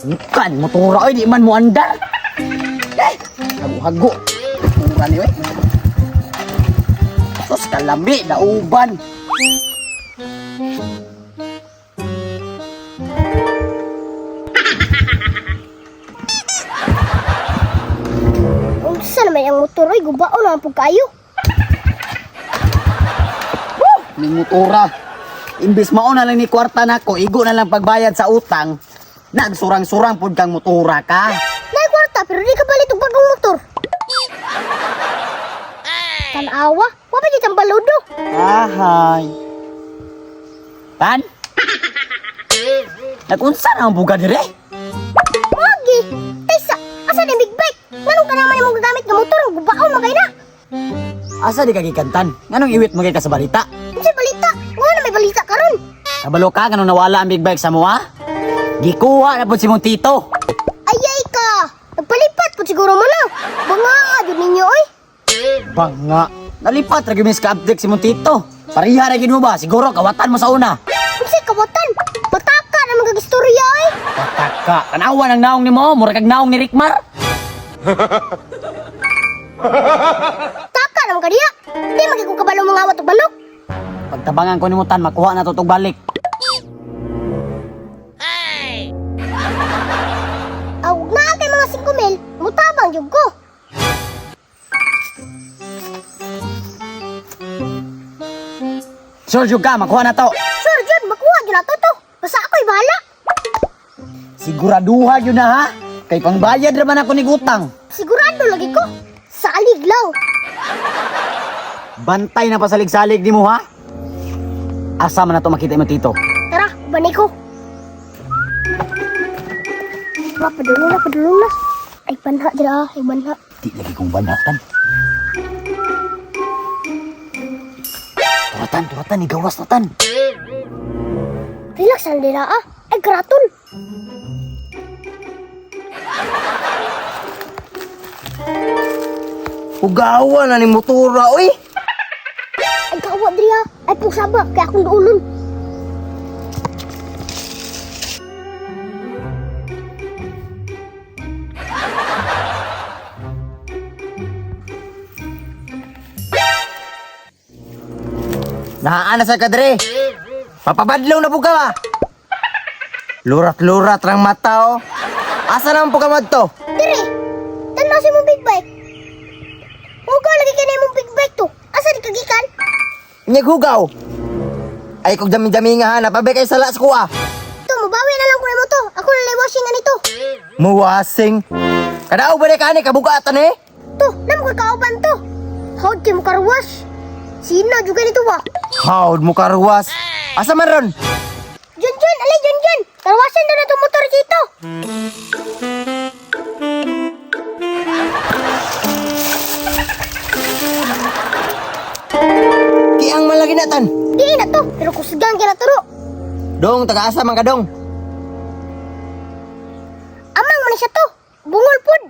Bukan, motora oy, di man mo andar. Hago-hago. Motora ni oy. Sus, kalami, nauban. Unsa naman ang motor oy, gubaon naman pug kayo. Ning motora. Imbis mauna lang ni kwarta nako, igo na lang pagbayad sa utang. Nagsurang-surang pud kang motora ka. Nay kwarta pero di ka palit og bagong motor. Tanawa, wa pa ditang baludo. Ahay. Tan? Nagunsa na ang buga dire? Wagi, taysa, asa ni big bike? Nganong ka naman imong gagamit nga motor, ang gubaon man kay na. Asa di ka gikantan? Nganong iwit mo kay ka sa balita? Unsa balita? Nga na may balita karon. Kabalo ka kanong nawala ang big bike sa mo ha? Gikuha na pud si mong tito. Ayay ka. Nagpalipat po siguro mo na. Banga jud ninyo oy. Banga. Nalipat ra gyud ka update si mong tito. Pariha ra gyud mo ba? Siguro kawatan mo sa una. Unsay kawatan? Pataka na magagistorya oy. Pataka. Tanawa ng naong nimo, mura kag naong ni Rickmar. Taka naman ka diya. Di magi ko kabalo mga awat og balok. Pagtabangan ko nimo tan, makuha na to tog balik. Aw na kay mga 5 mil, mutabang jud ko. Sure jud ka, makuha na to. Sure jud makuha jud nato to. Basta ako'y bahala. Siguraduha yun na ha. Kay pangbayad naman ako ni gutang. Sigurado lagi ko. Salig lang. Bantay na pasalig-salig di mo ha. Asa man na to makita mo tito. Tara, bani ko. Wah, padulong na. Ay, banha dira, ay banha. Di lagi kong banatan. Turatan, igawas na tan. Relax lang dira ah. Ay, karaton. Ugawa na ni motora, oy. Ay, kawa dira. Ay, pusaba, kaya akong duulon. Nahaan na sa kadre. Papabadlaw na po ka ba? Lurat-lurat rang mata, oh. Asa naman po ka madto? Dire, tanaw si mong big bike. Hugaw lagi ka na mong big bike to. Asa di kagikan? Inyag hugaw. Ay, kung dami-dami nga ha, napabay kayo sa las ko ah. To, mabawi na lang ko na mo to. Ako na washing nga nito. Muwasing. Kadao ba ka ni kabugatan eh? To, naman ko kauban to. Howd kayo mo karwash. Sino juga nito ba? Haud mo karwas. Asa man ron? Junjun, alay Junjun. Karwasan doon na itong motor dito. Kiang man lagi natan. Di na to, pero kusgan ka na turo. Dong, taga-asa man ka dong. Amang man siya to. Bungol pud.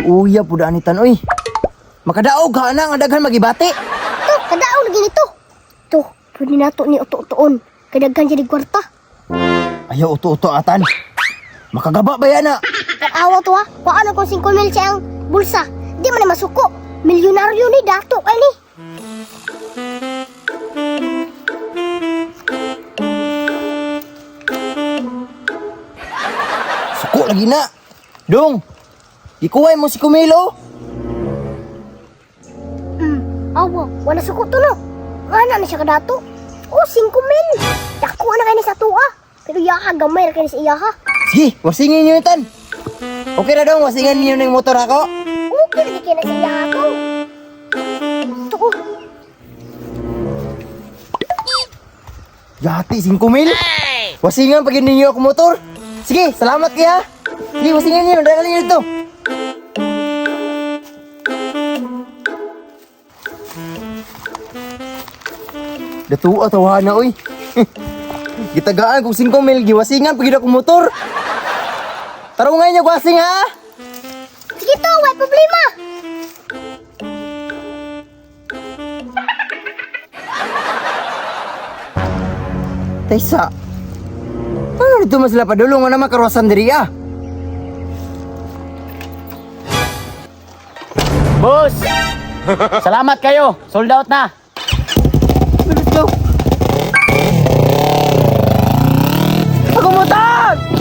Luuya po daan itan, oy. Makadaog ka na, nga daghan magibati. To, kadaog lagi nito. To, pwede na to ni uto-utoon. Kadaghan siya di kwarta. Ayaw uto-uto atan. Makagaba ba yan ah? Kanawa to ha. Paano kung 5 mil siya ang bulsa? Di man na masuko. Milyonaryo ni dato kay ni. Suko lagi na. Dong, ikuhay mo si Kumilo. Awa, wala suko to no. Ana na siya kadato. O, 5 mil. Dako na kayo ni sa tuwa. Pero yaha, gamay na kayo sa iyaha. Sige, wasingin niyo itan. Okay na dong, wasingan niyo ng motor ako. Okay, lagi kayo na sa iyaha ko. Ito ko. Yati, 5 mil. Wasingan pag ninyo ako motor. Sige, salamat kaya. Sige, wasingan niyo, dali niyo ito. Datuwa tawana oy. Gitagaan kung 5 mil giwasingan pagid ako motor. Tarungan niyo wasing ha. Sige to, may problema. Taysa. Ano dito mas sila padulong nga naman karosan diri ah? Boss! Salamat kayo. Sold out na. Let's go. Ako motor!